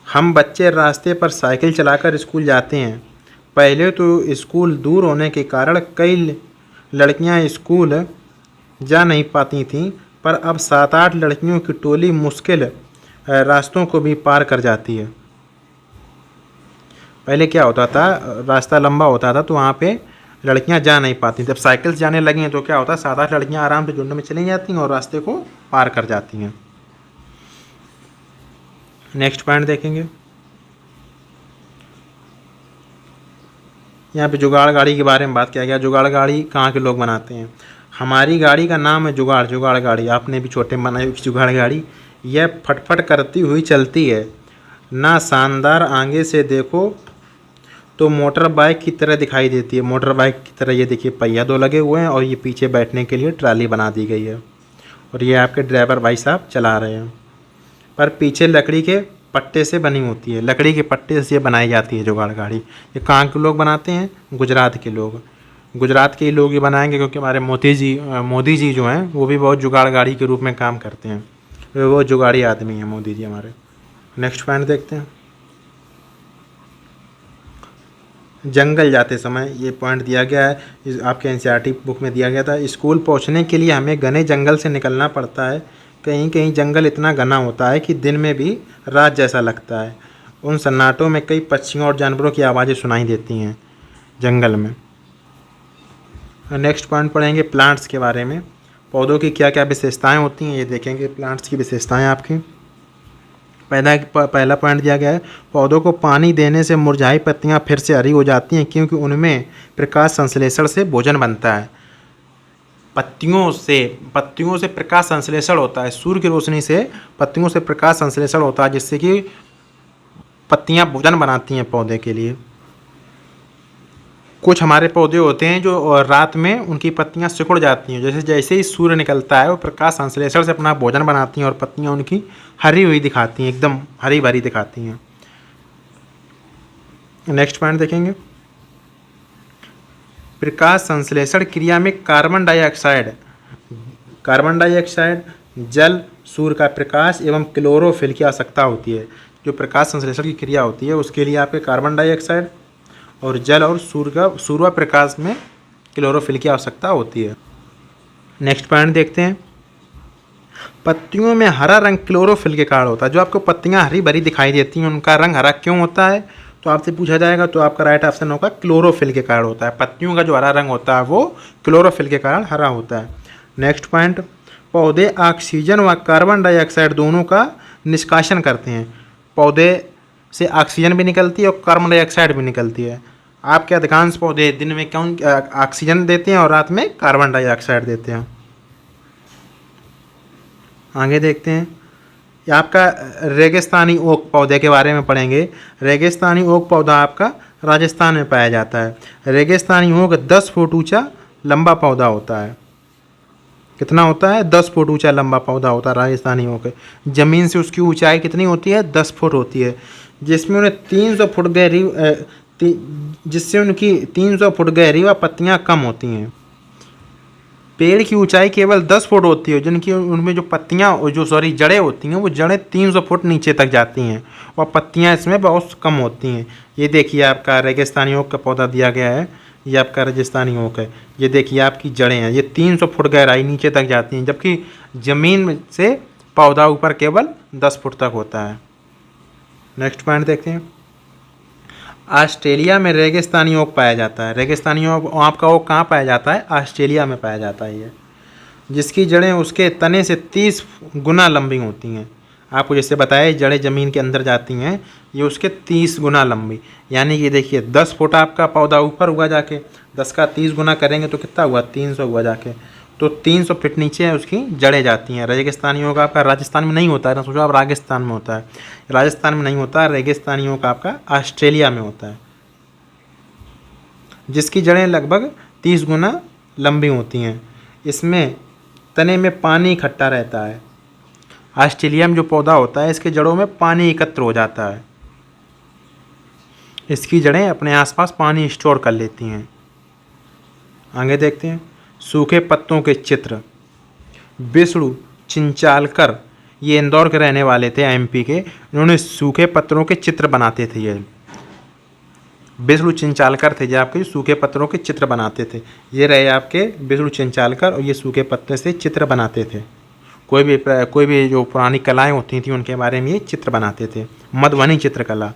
हम बच्चे रास्ते पर साइकिल चलाकर स्कूल जाते हैं। पहले तो स्कूल दूर होने के कारण कई लड़कियां स्कूल जा नहीं पाती थीं, पर अब 7-8 लड़कियों की टोली मुश्किल रास्तों को भी पार कर जाती है। पहले क्या होता था, रास्ता लंबा होता था तो वहाँ पे लड़कियां जा नहीं पाती। जब साइकिल से जाने लगी हैं तो क्या होता है, 7-8 लड़कियां आराम से झुंड में चली जाती हैं और रास्ते को पार कर जाती हैं। नेक्स्ट पॉइंट देखेंगे, यहाँ पे जुगाड़ गाड़ी के बारे में बात किया गया। जुगाड़ गाड़ी कहाँ के लोग बनाते हैं? हमारी गाड़ी का नाम है जुगाड़ गाड़ी। आपने भी छोटे में बनाई जुगाड़ गाड़ी। यह फटफट करती हुई चलती है, ना शानदार आगे से देखो तो मोटर बाइक की तरह दिखाई देती है। मोटर बाइक की तरह ये देखिए पहिया 2 लगे हुए हैं और ये पीछे बैठने के लिए ट्राली बना दी गई है और ये आपके ड्राइवर भाई साहब चला रहे हैं। पर पीछे लकड़ी के पट्टे से बनी होती है, लकड़ी के पट्टे से बनाई जाती है जुगाड़ गाड़ी। ये कहाँ के लोग बनाते हैं? गुजरात के लोग। गुजरात के ही लोग ये बनाएंगे क्योंकि हमारे मोदी जी जो हैं वो भी बहुत जुगाड़ गाड़ी के रूप में काम करते हैं। वो जुगाड़ी आदमी हैं मोदी जी हमारे। नेक्स्ट पॉइंट देखते हैं, जंगल जाते समय। ये पॉइंट दिया गया है आपके एनसीईआरटी बुक में दिया गया था। स्कूल पहुंचने के लिए हमें घने जंगल से निकलना पड़ता है। कहीं कहीं जंगल इतना घना होता है कि दिन में भी रात जैसा लगता है। उन सन्नाटों में कई पक्षियों और जानवरों की आवाज़ें सुनाई देती हैं जंगल में। नेक्स्ट पॉइंट पढ़ेंगे प्लांट्स के बारे में। पौधों की क्या क्या विशेषताएँ होती हैं ये देखेंगे, प्लांट्स की विशेषताएँ आपकी। पहला पॉइंट दिया गया है, पौधों को पानी देने से मुरझाई पत्तियां फिर से हरी हो जाती हैं क्योंकि उनमें प्रकाश संश्लेषण से भोजन बनता है। पत्तियों से प्रकाश संश्लेषण होता है, सूर्य की रोशनी से पत्तियों से प्रकाश संश्लेषण होता है जिससे कि पत्तियां भोजन बनाती हैं पौधे के लिए। कुछ हमारे पौधे होते हैं जो रात में उनकी पत्तियां सिकुड़ जाती हैं, जैसे ही सूर्य निकलता है वो प्रकाश संश्लेषण से अपना भोजन बनाती हैं और पत्तियां उनकी हरी हुई दिखाती हैं, एकदम हरी भरी दिखाती हैं। नेक्स्ट पॉइंट देखेंगे, प्रकाश संश्लेषण क्रिया में कार्बन डाइऑक्साइड, जल, सूर्य का प्रकाश एवं क्लोरोफिल की आवश्यकता होती है। जो प्रकाश संश्लेषण की क्रिया होती है उसके लिए आपके कार्बन डाइऑक्साइड और जल और सूर्य प्रकाश में क्लोरोफिल की आवश्यकता होती है। नेक्स्ट पॉइंट देखते हैं, पत्तियों में हरा रंग क्लोरोफिल के कारण होता है। जो आपको पत्तियां हरी भरी दिखाई देती हैं उनका रंग हरा क्यों होता है तो आपसे पूछा जाएगा तो आपका राइट ऑप्शन होगा क्लोरोफिल के कारण होता है। पत्तियों का जो हरा रंग होता है वो क्लोरोफिल के कारण हरा होता है। नेक्स्ट पॉइंट, पौधे ऑक्सीजन व कार्बन डाइऑक्साइड दोनों का निष्कासन करते हैं। पौधे से ऑक्सीजन भी निकलती है और कार्बन डाइऑक्साइड भी निकलती है। आपके अधिकांश पौधे दिन में कौन ऑक्सीजन देते हैं और रात में कार्बन डाइऑक्साइड देते हैं। आगे देखते हैं, आपका रेगिस्तानी ओक पौधे के बारे में पढ़ेंगे। रेगिस्तानी ओक पौधा आपका राजस्थान में पाया जाता है। रेगिस्तानी ओक 10 फुट ऊंचा लंबा पौधा होता है। कितना होता है? 10 फुट ऊंचा लंबा पौधा होता है राजस्थानी ओक। ज़मीन से उसकी ऊंचाई कितनी होती है? 10 फुट होती है, जिसमें उन्हें 300 फुट गहरी जिससे उनकी 300 फुट गहरी व पत्तियां कम होती हैं। पेड़ की ऊंचाई केवल 10 फुट होती है, जिनकी उनमें जो पत्तियां जड़ें होती हैं वो जड़ें 300 फुट नीचे तक जाती हैं और पत्तियां इसमें बहुत कम होती हैं। ये देखिए आपका रेगिस्तानी ओक का पौधा दिया गया है, ये आपका राजस्थानी ओक है। ये देखिए आपकी जड़ें हैं, ये 300 फुट गहराई नीचे तक जाती हैं, जबकि ज़मीन से पौधा ऊपर केवल 10 फुट तक होता है। नेक्स्ट पॉइंट देखते हैं, ऑस्ट्रेलिया में रेगिस्तानी ओक पाया जाता है। रेगिस्तानी ओक आपका ओक कहाँ पाया जाता है? ऑस्ट्रेलिया में पाया जाता है ये, जिसकी जड़ें उसके तने से 30 गुना लंबी होती हैं। आपको जैसे बताया जड़ें ज़मीन के अंदर जाती हैं, ये उसके 30 गुना लंबी, यानी कि देखिए 10 फुट आपका पौधा ऊपर हुआ जाके, 10 का 30 गुना करेंगे तो कितना हुआ, 300 हुआ जाके, तो 300 फीट नीचे है उसकी जड़ें जाती हैं। रेगिस्तानियों का आपका राजस्थान में नहीं होता है ना, सोचो आप राजस्थान में होता है, राजस्थान में नहीं होता है, रेगिस्तानियों का आपका ऑस्ट्रेलिया में होता है, जिसकी जड़ें लगभग 30 गुना लंबी होती हैं। इसमें तने में पानी इकट्ठा रहता है। ऑस्ट्रेलिया में जो पौधा होता है इसके जड़ों में पानी एकत्र हो जाता है, इसकी जड़ें अपने आसपास पानी स्टोर कर लेती हैं। आगे देखते हैं सूखे पत्तों के चित्र। विष्णु चिंचालकर, ये इंदौर के रहने वाले थे, एमपी के, इन्होंने सूखे पत्तों के चित्र बनाते थे। ये विष्णु चिंचालकर थे जो आपके सूखे पत्तों के चित्र बनाते थे। ये रहे आपके विष्णु चिंचालकर, और ये सूखे पत्ते से चित्र बनाते थे। कोई भी जो पुरानी कलाएं होती थी उनके बारे में ये चित्र बनाते थे। मधुबनी चित्रकला,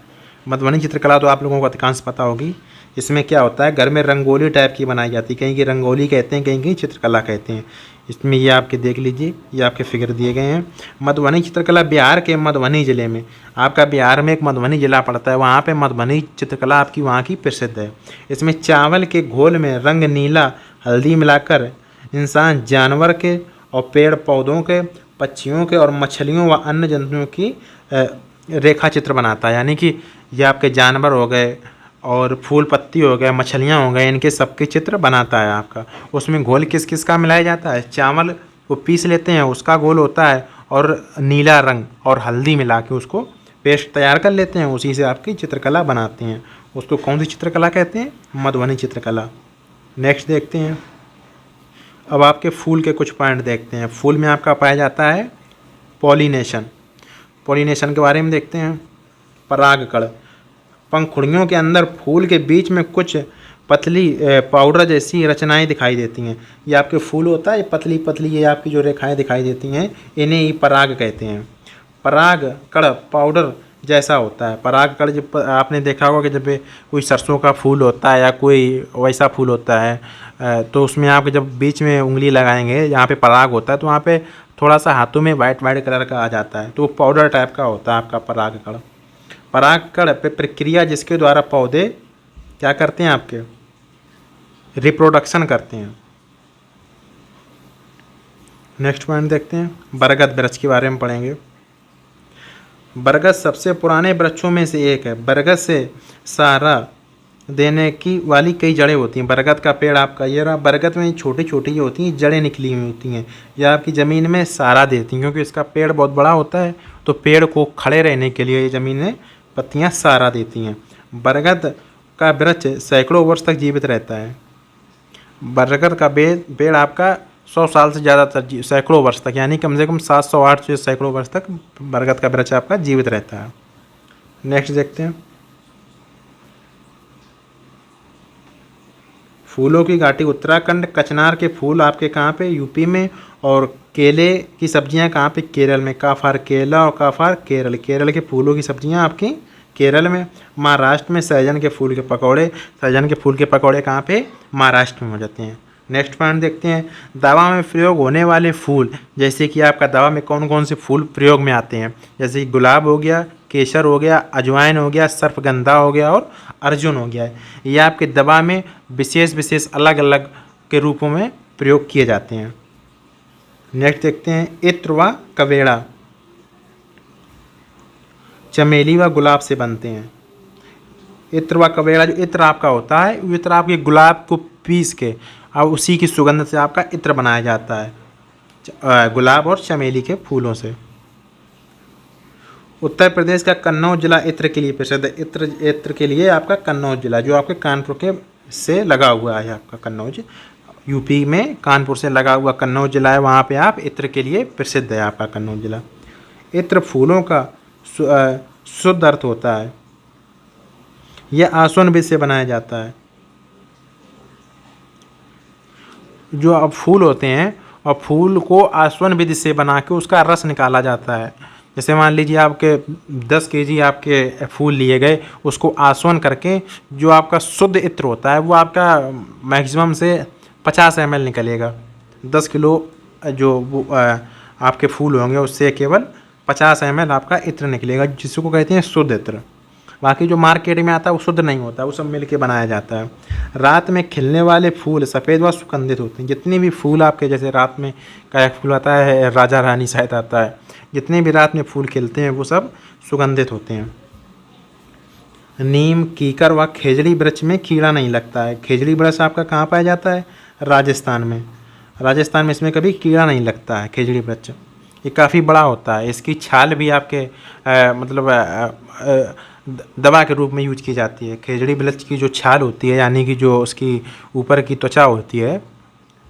मधुबनी चित्रकला तो आप लोगों को अधिकांश पता होगी। इसमें क्या होता है, घर में रंगोली टाइप की बनाई जाती है, कहीं की रंगोली कहते हैं, कहीं की चित्रकला कहते हैं। इसमें ये आपके देख लीजिए, ये आपके फिगर दिए गए हैं। मधुबनी चित्रकला बिहार के मधुबनी ज़िले में, आपका बिहार में एक मधुबनी ज़िला पड़ता है, वहाँ पे मधुबनी चित्रकला आपकी वहाँ की प्रसिद्ध है। इसमें चावल के घोल में रंग नीला हल्दी मिलाकर इंसान, जानवर के और पेड़ पौधों के, पक्षियों के और मछलियों व अन्य जंतुओं की रेखा चित्र बनाता है। यानी कि ये आपके जानवर हो गए और फूल पत्ती हो गए, मछलियाँ हो गए, इनके सबके चित्र बनाता है आपका। उसमें घोल किस किस का मिलाया जाता है, चावल को पीस लेते हैं उसका घोल होता है, और नीला रंग और हल्दी मिला के उसको पेस्ट तैयार कर लेते हैं, उसी से आपकी चित्रकला बनाते हैं। उसको कौन सी चित्रकला कहते हैं, मधुबनी चित्रकला। नेक्स्ट देखते हैं, अब आपके फूल के कुछ पॉइंट देखते हैं। फूल में आपका पाया जाता है पॉलिनेशन, पॉलिनेशन के बारे में देखते हैं। परागकण, पंखुड़ियों के अंदर फूल के बीच में कुछ पतली पाउडर जैसी रचनाएं दिखाई देती हैं। ये आपके फूल होता है, पतली पतली ये आपकी जो रेखाएं दिखाई देती हैं, इन्हें ही पराग कहते हैं। परागकण पाउडर जैसा होता है। परागकण जब आपने देखा होगा कि जब कोई सरसों का फूल होता है या कोई वैसा फूल होता है, तो उसमें आप जब बीच में उंगली लगाएंगे जहाँ पे पराग होता है, तो वहाँ पे थोड़ा सा हाथों में वाइट वाइट कलर का आ जाता है, तो वो पाउडर टाइप का होता है आपका परागकण। परागकण पे प्रक्रिया जिसके द्वारा पौधे क्या करते हैं, आपके रिप्रोडक्शन करते हैं। नेक्स्ट पॉइंट देखते हैं, बरगद वृक्ष के बारे में पढ़ेंगे। बरगद सबसे पुराने वृक्षों में से एक है। बरगद से सहारा देने की वाली कई जड़ें होती हैं। बरगद का पेड़ आपका ये रहा, बरगद में छोटी छोटी ये होती हैं, जड़ें निकली हुई होती हैं, यह आपकी ज़मीन में सहारा देती हैं, क्योंकि इसका पेड़ बहुत बड़ा होता है, तो पेड़ को खड़े रहने के लिए ये ज़मीन में पत्तियाँ सहारा देती हैं। बरगद का वृक्ष सैकड़ों वर्ष तक जीवित रहता है। बरगद का पेड़ आपका 100 साल से ज़्यादा तक, सैकड़ों वर्ष तक, यानी कम से कम 700-800 से सैकड़ों वर्ष तक बरगद का वृक्ष आपका जीवित रहता है। नेक्स्ट देखते हैं, फूलों की घाटी उत्तराखंड। कचनार के फूल आपके कहाँ पे, यूपी में, और केले की सब्जियां कहाँ पे, केरल में। काफार केला और काफार केरल, केरल के फूलों की सब्जियां आपकी केरल में। महाराष्ट्र में सहजन के फूल के पकौड़े, सहजन के फूल के पकौड़े कहाँ पे, महाराष्ट्र में हो जाते हैं। नेक्स्ट पॉइंट देखते हैं, दवा में प्रयोग होने वाले फूल, जैसे कि आपका दवा में कौन कौन से फूल प्रयोग में आते हैं, जैसे कि गुलाब हो गया, केसर हो गया, अजवाइन हो गया, सर्पगंधा हो गया और अर्जुन हो गया है। ये आपके दवा में विशेष अलग अलग के रूपों में प्रयोग किए जाते हैं। नेक्स्ट देखते हैं, इत्र व कवेड़ा चमेली व गुलाब से बनते हैं। इत्र व कवेड़ा, जो इत्र आपका होता है, वो इत्र आपके गुलाब को पीस के और उसी की सुगंध से आपका इत्र बनाया जाता है, गुलाब और चमेली के फूलों से। उत्तर प्रदेश का कन्नौज जिला इत्र के लिए प्रसिद्ध है। इत्र के लिए आपका कन्नौज जिला, जो आपके कानपुर के से लगा हुआ है, आपका कन्नौज यूपी में कानपुर से लगा हुआ कन्नौज जिला है, वहाँ पे आप इत्र के लिए प्रसिद्ध है आपका कन्नौज जिला। इत्र फूलों का शुद्ध अर्थ होता है। यह आसवन बीज से बनाया जाता है। जो अब फूल होते हैं और फूल को आसवन विधि से बना के उसका रस निकाला जाता है। जैसे मान लीजिए आपके 10 केजी आपके फूल लिए गए, उसको आसवन करके जो आपका शुद्ध इत्र होता है वो आपका मैक्सिमम से 50 ml निकलेगा। 10 किलो जो आपके फूल होंगे उससे केवल 50 ml आपका इत्र निकलेगा, जिसको कहते हैं शुद्ध इत्र। बाकी जो मार्केट में आता है वो शुद्ध नहीं होता, वो सब मिल के बनाया जाता है। रात में खिलने वाले फूल सफ़ेद व सुगंधित होते हैं। जितने भी फूल आपके, जैसे रात में का एक फूल आता है राजा रानी शायद आता है, जितने भी रात में फूल खिलते हैं वो सब सुगंधित होते हैं। नीम, कीकर व खेजड़ी वृक्ष में कीड़ा नहीं लगता है। खेजड़ी वृक्ष आपका कहाँ पाया जाता है? राजस्थान में। राजस्थान में इसमें कभी कीड़ा नहीं लगता है खेजड़ी वृक्ष। ये काफ़ी बड़ा होता है। इसकी छाल भी आपके दवा के रूप में यूज की जाती है। खेजड़ी वृक्ष की जो छाल होती है, यानी कि जो उसकी ऊपर की त्वचा होती है,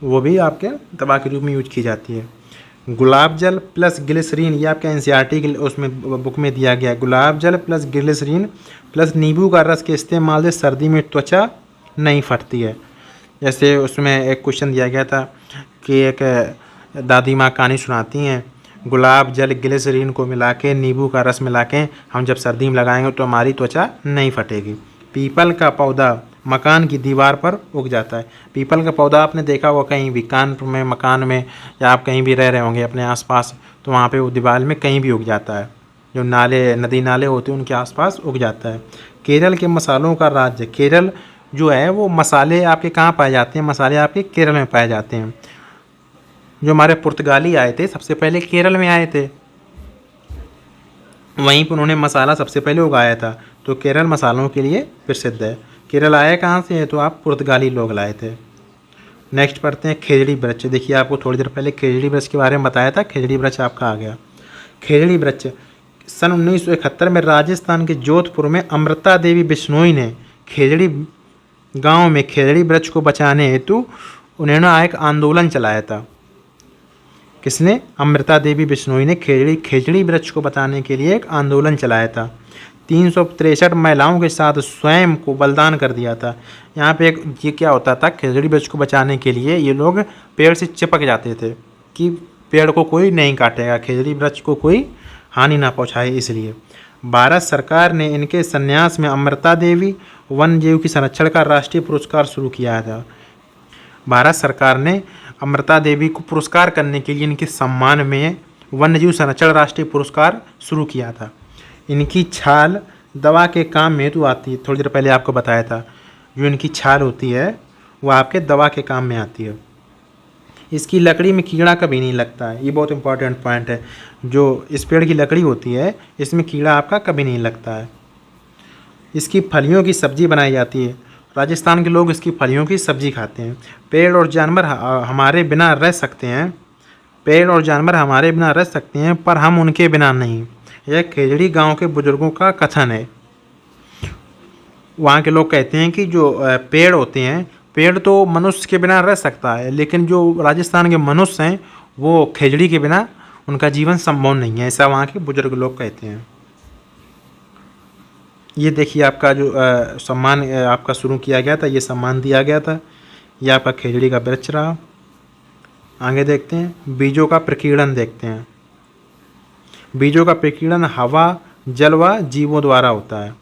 वो भी आपके दवा के रूप में यूज की जाती है। गुलाब जल प्लस ग्लिसरीन, ये आपके एनसीईआरटी के उसमें बुक में दिया गया है। गुलाब जल प्लस ग्लिसरीन प्लस नींबू का रस के इस्तेमाल से सर्दी में त्वचा नहीं फटती है। जैसे उसमें एक क्वेश्चन दिया गया था कि एक दादी माँ कहानी सुनाती हैं, गुलाब जल ग्लिसरीन को मिला के, नींबू का रस मिला के हम जब सर्दी में लगाएंगे तो हमारी त्वचा नहीं फटेगी। पीपल का पौधा मकान की दीवार पर उग जाता है। पीपल का पौधा आपने देखा होगा कहीं भी, कानपुर में मकान में, या आप कहीं भी रह रहे होंगे अपने आसपास, तो वहाँ पे वो दीवार में कहीं भी उग जाता है। जो नाले, नदी नाले होते हैं उनके आसपास उग जाता है। केरल के मसालों का राज्य। केरल जो है वो मसाले आपके कहाँ पाए जाते हैं? मसाले आपके केरल में पाए जाते हैं। जो हमारे पुर्तगाली आए थे सबसे पहले केरल में आए थे, वहीं पर उन्होंने मसाला सबसे पहले उगाया था, तो केरल मसालों के लिए प्रसिद्ध है। केरल आया कहाँ से है? तो आप पुर्तगाली लोग लाए थे। नेक्स्ट पढ़ते हैं खेजड़ी वृक्ष। देखिए आपको थोड़ी देर पहले खेजड़ी वृक्ष के बारे में बताया था, खेजड़ी वृक्ष आपका आ गया। खेजड़ी वृक्ष सन 1971 में राजस्थान के जोधपुर में अमृता देवी बिश्नोई ने खेजड़ी गांव में खेजड़ी वृक्ष को बचाने हेतु उन्होंने एक आंदोलन चलाया था। किसने? अमृता देवी बिश्नोई ने खेजड़ी वृक्ष को बचाने के लिए एक आंदोलन चलाया था। 363 महिलाओं के साथ स्वयं को बलिदान कर दिया था। यहाँ पे एक ये क्या होता था, खेजड़ी वृक्ष को बचाने के लिए ये लोग पेड़ से चिपक जाते थे कि पेड़ को कोई नहीं काटेगा, खेजड़ी वृक्ष को कोई हानि ना पहुँचाए, इसलिए भारत सरकार ने इनके संन्यास में अमृता देवी वन्य जीव की संरक्षण का राष्ट्रीय पुरस्कार शुरू किया था। भारत सरकार ने अमृता देवी को पुरस्कार करने के लिए इनके सम्मान में वन्यजीव संरक्षण राष्ट्रीय पुरस्कार शुरू किया था। इनकी छाल दवा के काम में हेतु आती है। थोड़ी देर पहले आपको बताया था, जो इनकी छाल होती है वो आपके दवा के काम में आती है। इसकी लकड़ी में कीड़ा कभी नहीं लगता है, ये बहुत इंपॉर्टेंट पॉइंट है। जो इस पेड़ की लकड़ी होती है इसमें कीड़ा आपका कभी नहीं लगता है। इसकी फलियों की सब्जी बनाई जाती है। राजस्थान के लोग इसकी फलियों की सब्जी खाते हैं। पेड़ और जानवर हमारे बिना रह सकते हैं, पेड़ और जानवर हमारे बिना रह सकते हैं, पर हम उनके बिना नहीं। यह खेजड़ी गांव के बुजुर्गों का कथन है। वहाँ के लोग कहते हैं कि जो पेड़ होते हैं, पेड़ तो मनुष्य के बिना रह सकता है, लेकिन जो राजस्थान के मनुष्य हैं वो खेजड़ी के बिना उनका जीवन संभव नहीं है, ऐसा वहाँ के बुजुर्ग लोग कहते हैं। ये देखिए आपका जो सम्मान आपका शुरू किया गया था, ये सम्मान दिया गया था, ये आपका खेजड़ी का वृक्ष रहा। आगे देखते हैं, बीजों का प्रकीर्णन देखते हैं। बीजों का प्रकीर्णन हवा, जल व जीवों द्वारा होता है।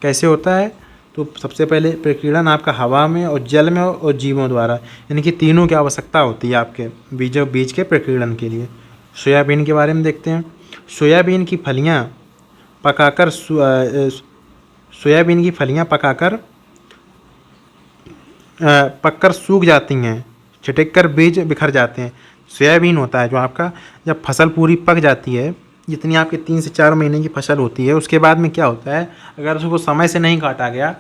कैसे होता है? तो सबसे पहले प्रकीर्णन आपका हवा में और जल में और जीवों द्वारा, इनकी तीनों की आवश्यकता होती है आपके बीज के प्रकीर्णन के लिए। सोयाबीन के बारे में देखते हैं। सोयाबीन की फलियां पकाकर पककर सूख जाती हैं, छिटक कर बीज बिखर जाते हैं। सोयाबीन होता है जो आपका, जब फसल पूरी पक जाती है, जितनी आपके 3 से 4 महीने की फसल होती है, उसके बाद में क्या होता है, अगर उसको समय से नहीं काटा गया,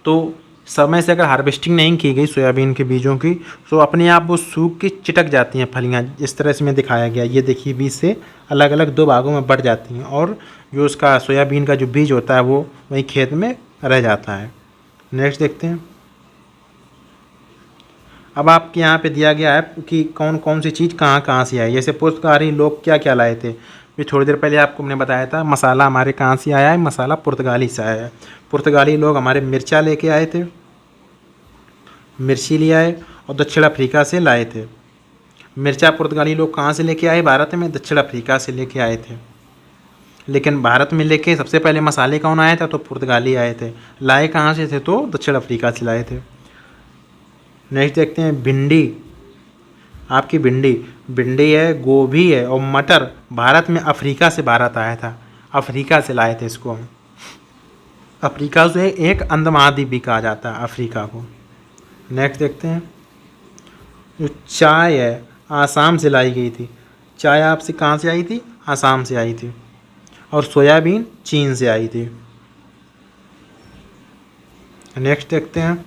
तो समय से अगर हार्वेस्टिंग नहीं की गई सोयाबीन के बीजों की, तो अपने आप वो सूख के चिटक जाती हैं फलियाँ। इस तरह से में दिखाया गया, ये देखिए बीज से अलग अलग 2 भागों में बढ़ जाती हैं, और जो उसका सोयाबीन का जो बीज होता है वो वहीं खेत में रह जाता है। नेक्स्ट देखते हैं। अब आपके यहाँ पे दिया गया है कि कौन कौन सी चीज़ कहाँ कहाँ से आई। जैसे पुर्तगाली लोग क्या क्या लाए थे, ये थोड़ी देर पहले आपको हमने बताया था। मसाला हमारे कहाँ से आया है? मसाला पुर्तगाली से आया है। पुर्तगाली लोग हमारे मिर्चा लेके आए थे, मिर्ची ले आए और दक्षिण अफ्रीका से लाए थे। मिर्चा पुर्तगाली लोग कहाँ से लेके आए? भारत में दक्षिण अफ्रीका से लेके आए थे। लेकिन भारत में लेके सबसे पहले मसाले कौन आया था? तो पुर्तगाली आए थे। लाए कहाँ से थे? तो दक्षिण अफ्रीका से लाए थे। नेक्स्ट देखते हैं, भिंडी आपकी भिंडी, भिंडी है, गोभी है और मटर भारत में अफ्रीका से भारत आया था, अफ्रीका से लाए थे इसको हम। अफ्रीका से एक अंद महाद्वीप भी कहा जाता है अफ्रीका को। नेक्स्ट देखते हैं, जो चाय है आसाम से लाई गई थी। चाय आपसे कहाँ से आई थी? आसाम से आई थी। और सोयाबीन चीन से आई थी। नेक्स्ट देखते हैं,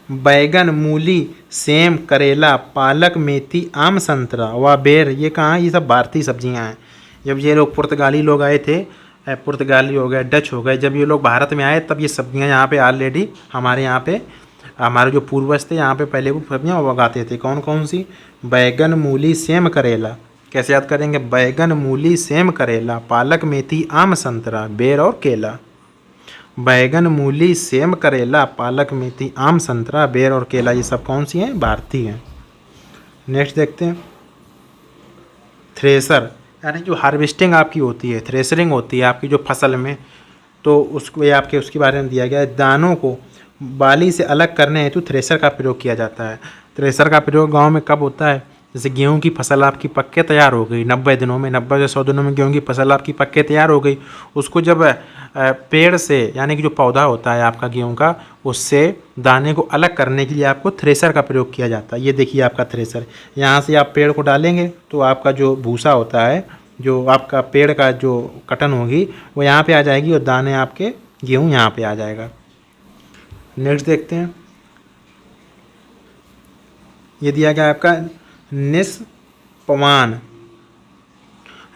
बैगन, मूली, सेम, करेला, पालक, मेथी, आम, संतरा व बेर, ये कहाँ? ये सब भारतीय सब्जियां हैं। जब ये लोग पुर्तगाली लोग आए थे, पुर्तगाली हो गए, डच हो गए, जब ये लोग भारत में आए तब ये सब्जियां यहाँ पे ऑलरेडी हमारे यहाँ पे, हमारे जो पूर्वज थे यहाँ पे पहले वो सब्जियाँ उगाते थे। कौन कौन सी? बैगन, मूली, सेम, करेला। कैसे याद करेंगे? बैगन, मूली, सेम, करेला, पालक, मेथी, आम, संतरा, बेर और केला। बैगन, मूली, सेम, करेला, पालक, मेथी, आम, संतरा, बेर और केला, ये सब कौन सी हैं? भारतीय हैं। नेक्स्ट देखते हैं, थ्रेसर, यानी जो हार्वेस्टिंग आपकी होती है, थ्रेसरिंग होती है आपकी जो फसल में, तो उसको ये आपके उसके बारे में दिया गया है। दानों को बाली से अलग करने हेतु थ्रेसर का प्रयोग किया जाता है। थ्रेसर का प्रयोग गांव में कब होता है? जैसे गेहूं की फसल आपकी पक के तैयार हो गई 90 दिनों में, 90 से 100 दिनों में गेहूं की फसल आपकी पक के तैयार हो गई, उसको जब पेड़ से, यानी कि जो पौधा होता है आपका गेहूं का, उससे दाने को अलग करने के लिए आपको थ्रेसर का प्रयोग किया जाता है। ये देखिए आपका थ्रेसर, यहाँ से आप पेड़ को डालेंगे तो आपका जो भूसा होता है, जो आपका पेड़ का जो कटन होगी वो यहाँ पे आ जाएगी और दाने आपके गेहूँ यहाँ पे आ जाएगा। नेक्स्ट देखते हैं, ये दिया गया आपका निष्पमान।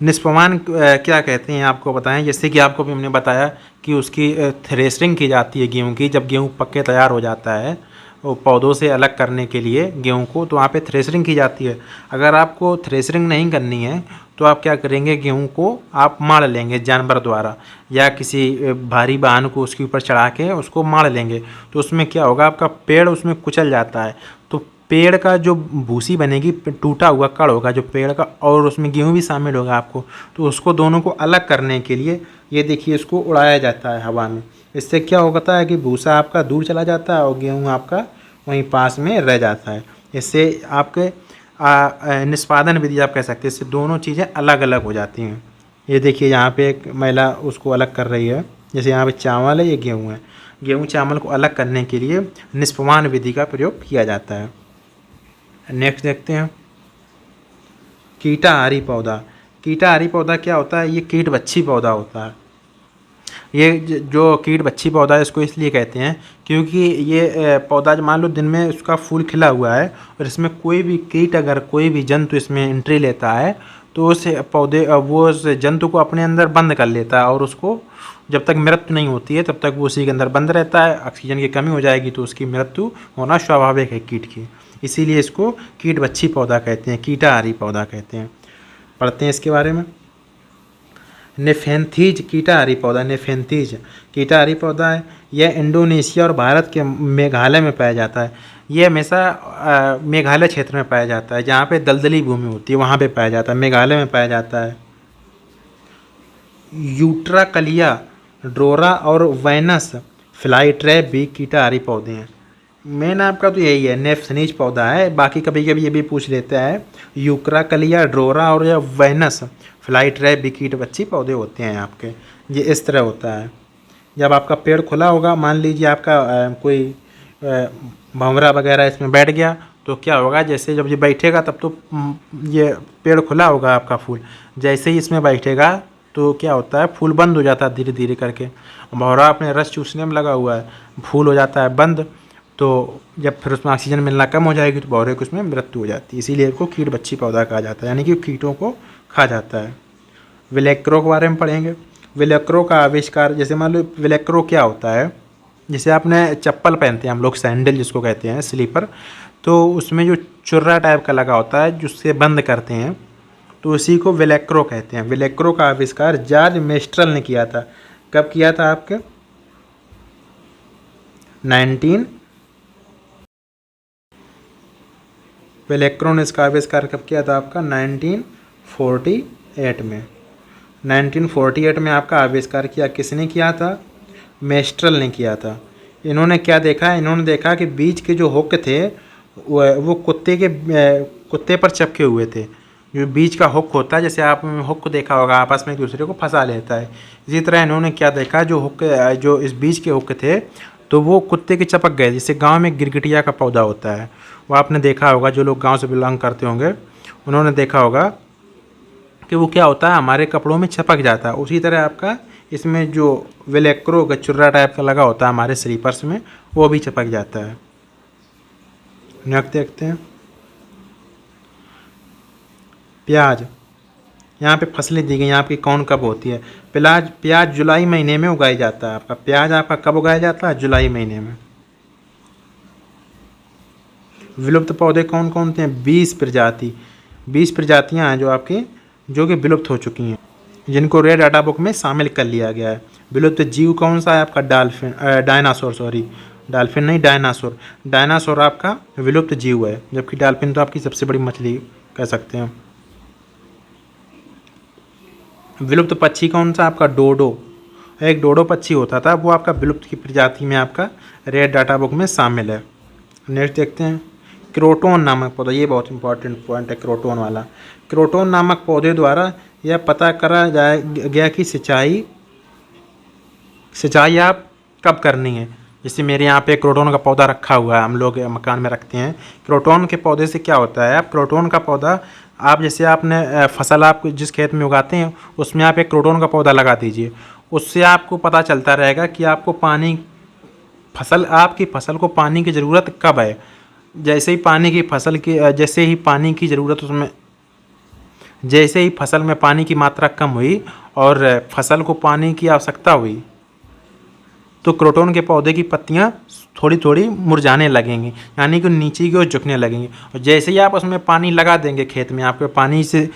निष्पमान क्या कहते हैं आपको बताएं। जैसे कि आपको भी हमने बताया कि उसकी थ्रेसरिंग की जाती है गेहूं की, जब गेहूं पक के तैयार हो जाता है वो पौधों से अलग करने के लिए गेहूं को, तो वहाँ पे थ्रेसरिंग की जाती है। अगर आपको थ्रेसरिंग नहीं करनी है तो आप क्या करेंगे, गेहूं को आप माड़ लेंगे जानवर द्वारा या किसी भारी वाहन को उसके ऊपर चढ़ा के उसको माड़ लेंगे, तो उसमें क्या होगा, आपका पेड़ उसमें कुचल जाता है, तो पेड़ का जो भूसी बनेगी, टूटा हुआ कड़ होगा जो पेड़ का, और उसमें गेहूं भी शामिल होगा आपको, तो उसको दोनों को अलग करने के लिए ये देखिए इसको उड़ाया जाता है हवा में। इससे क्या होता है कि भूसा आपका दूर चला जाता है और गेहूं आपका वहीं पास में रह जाता है। इससे आपके निष्पादन विधि आप कह सकते हैं, इससे दोनों चीज़ें अलग अलग हो जाती हैं। ये देखिए यहाँ पे एक महिला उसको अलग कर रही है, जैसे यहाँ पे चावल है, ये गेहूँ है, गेहूँ चावल को अलग करने के लिए निष्पमान विधि का प्रयोग किया जाता है। नेक्स्ट देखते हैं, कीटाहारी पौधा। कीटाहारी पौधा क्या होता है? ये कीट बच्छी पौधा होता है। ये जो कीट बच्छी पौधा है इसको इसलिए कहते हैं क्योंकि ये पौधा मान लो दिन में उसका फूल खिला हुआ है और इसमें कोई भी कीट, अगर कोई भी जंतु इसमें एंट्री लेता है तो उस पौधे, वो उस जंतु को अपने अंदर बंद कर लेता है और उसको जब तक मृत्यु नहीं होती है तब तक वो उसी के अंदर बंद रहता है। ऑक्सीजन की कमी हो जाएगी तो उसकी मृत्यु होना स्वाभाविक है कीट की, इसीलिए इसको कीट बच्छी पौधा कहते हैं, कीटाहारी पौधा कहते हैं। पढ़ते हैं इसके बारे में। नेफेंथीज कीटाहारी पौधा, नेफेंथीज कीटाहारी पौधा है। यह इंडोनेशिया और भारत के मेघालय में पाया जाता है। ये हमेशा मेघालय क्षेत्र में पाया जाता है, जहाँ पे दलदली भूमि होती है वहाँ पे पाया जाता है, मेघालय में पाया जाता है। यूट्राकलिया, ड्रोरा और वैनस फ्लाई ट्रैप भी कीटाहारी पौधे हैं। मेन आपका तो यही है, नेफनीज पौधा है, बाकी कभी कभी ये भी पूछ लेता है। यूक्राकलिया, ड्रोरा और या वैनस फ्लाई ट्रैप भी कीट बच्छी पौधे होते हैं आपके। ये इस तरह होता है, जब आपका पेड़ खुला होगा, मान लीजिए आपका कोई भंवरा वगैरह इसमें बैठ गया तो क्या होगा, जैसे जब ये बैठेगा तब तो ये पेड़ खुला होगा आपका फूल, जैसे ही इसमें बैठेगा तो क्या होता है, फूल बंद हो जाता है धीरे धीरे करके। भंवरा अपने रस चूसने में लगा हुआ है, फूल हो जाता है बंद, तो जब फिर उसमें ऑक्सीजन मिलना कम हो जाएगी तो भौरे को उसमें मृत्यु हो जाती है, इसीलिए इसको कीट बच्छी पौधा कहा जाता है, यानी कि कीटों को खा जाता है। वेलक्रो के बारे में पढ़ेंगे। वेलक्रो का आविष्कार, जैसे मान लो वेलक्रो क्या होता है, जैसे आपने चप्पल पहनते हैं हम लोग, सैंडल जिसको कहते हैं, स्लीपर, तो उसमें जो चुर्रा टाइप का लगा होता है जिससे बंद करते हैं, तो उसी को वेलक्रो कहते हैं। वेलक्रो का आविष्कार जॉर्ज मेस्ट्रल ने किया था। कब किया था आपके? 19 वेलक्रो ने इसका आविष्कार कब किया था आपका? 1948 में। 1948 में आपका आविष्कार किया, किसने किया था? मेस्ट्रल ने किया था। इन्होंने क्या देखा? इन्होंने देखा कि बीच के जो हुक थे वो कुत्ते पर चिपके हुए थे। जो बीच का हुक होता है, जैसे आप हुक को देखा होगा, आपस में एक दूसरे को फंसा लेता है। इसी तरह इन्होंने क्या देखा, जो हुक, जो इस बीच के हुक थे, तो वो कुत्ते के चिपक गए। जैसे गांव में गिरगिटिया का पौधा होता है, वो आपने देखा होगा, जो लोग गांव से बिलोंग करते होंगे उन्होंने देखा होगा कि वो क्या होता है, हमारे कपड़ों में चिपक जाता है। उसी तरह आपका इसमें जो वेलेक्रो का चुर्रा टाइप का लगा होता है हमारे स्लीपर्स में, वो भी चिपक जाता है। नेक्स्ट देखते हैं, प्याज। यहाँ पे फसलें दी गई हैं आपकी, कौन कब होती है। प्याज जुलाई महीने में उगाया जाता है। आपका प्याज आपका कब उगाया जाता है, जुलाई महीने में। विलुप्त पौधे कौन कौन थे, 20 प्रजातियाँ हैं जो आपकी, जो कि विलुप्त हो चुकी हैं, जिनको रेड डाटा बुक में शामिल कर लिया गया है। विलुप्त जीव कौन सा है आपका, डाल्फिन नहीं, डायनासोर आपका विलुप्त जीव है, जबकि डाल्फिन तो आपकी सबसे बड़ी मछली कह सकते हैं। विलुप्त पक्षी कौन सा आपका, डोडो। एक डोडो पक्षी होता था, वो आपका विलुप्त की प्रजाति में आपका रेड डाटा बुक में शामिल है। नेक्स्ट देखते हैं, क्रोटोन नामक पौधा। ये बहुत इंपॉर्टेंट पॉइंट है, क्रोटोन वाला। क्रोटोन नामक पौधे द्वारा यह पता करा गया कि सिंचाई आप कब करनी है। जैसे मेरे यहाँ पे क्रोटोन का पौधा रखा हुआ है, हम लोग मकान में रखते हैं। क्रोटोन के पौधे से क्या होता है, आप क्रोटोन का पौधा, आप जैसे आपने फसल आप जिस खेत में उगाते हैं उसमें आप एक क्रोटोन का पौधा लगा दीजिए। उससे आपको पता चलता रहेगा कि आपको आपकी फसल को पानी की ज़रूरत कब है। जैसे ही फसल में पानी की मात्रा कम हुई और फसल को पानी की आवश्यकता हुई, तो क्रोटोन के पौधे की पत्तियां थोड़ी थोड़ी मुरझाने लगेंगी, यानी कि नीचे की ओर झुकने लगेंगी। और जैसे ही आप उसमें पानी लगा देंगे, खेत में आपके पानी से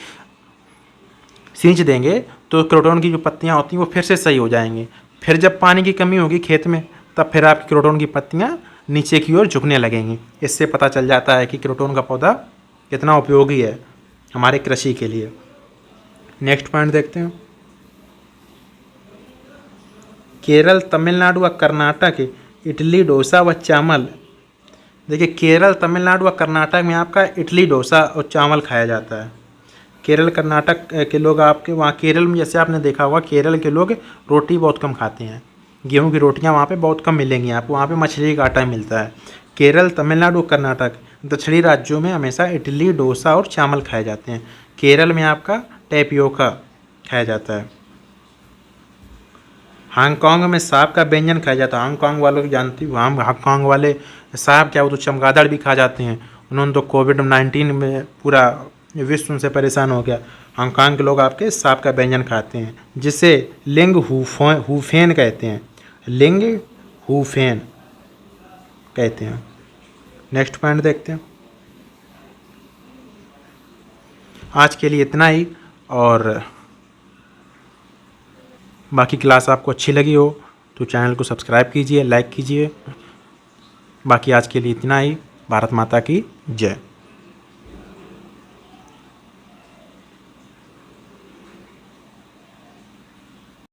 सींच देंगे, तो क्रोटोन की जो पत्तियां होती हैं वो फिर से सही हो जाएंगी। फिर जब पानी की कमी होगी खेत में, तब फिर आपकी क्रोटोन की पत्तियां नीचे की ओर झुकने लगेंगी। इससे पता चल जाता है कि क्रोटोन का पौधा कितना उपयोगी है हमारे कृषि के लिए। नेक्स्ट पॉइंट देखते हैं, केरल, तमिलनाडु व कर्नाटक इडली, डोसा व चावल। देखिए, केरल, तमिलनाडु व कर्नाटक में आपका इडली, डोसा और चावल खाया जाता है। केरल कर्नाटक के लोग आपके वहाँ, केरल में जैसे आपने देखा होगा, केरल के लोग रोटी बहुत कम खाते हैं। गेहूं की रोटियां वहाँ पे बहुत कम मिलेंगी आपको, वहाँ पे मछली का आटा मिलता है। केरल, तमिलनाडु, कर्नाटक दक्षिणी राज्यों में हमेशा इडली, डोसा और चावल खाए जाते हैं। केरल में आपका टैपियोका खाया जाता है। हांगकांग में सांप का व्यंजन खाया जाता है। हांगकांग वालों की जानती हूँ, हांगकांग वाले सांप क्या, वो तो चमगादड़ भी खा जाते हैं। उन्होंने तो कोविड-19 में पूरा विश्व उनसे परेशान हो गया। हांगकांग के लोग आपके सांप का व्यंजन खाते हैं, जिसे लिंग हुफेन कहते हैं। लिंग हुफेन कहते हैं। नेक्स्ट पॉइंट देखते हैं। आज के लिए इतना ही, और बाकी क्लास आपको अच्छी लगी हो तो चैनल को सब्सक्राइब कीजिए, लाइक कीजिए। बाकी आज के लिए इतना ही। भारत माता की जय।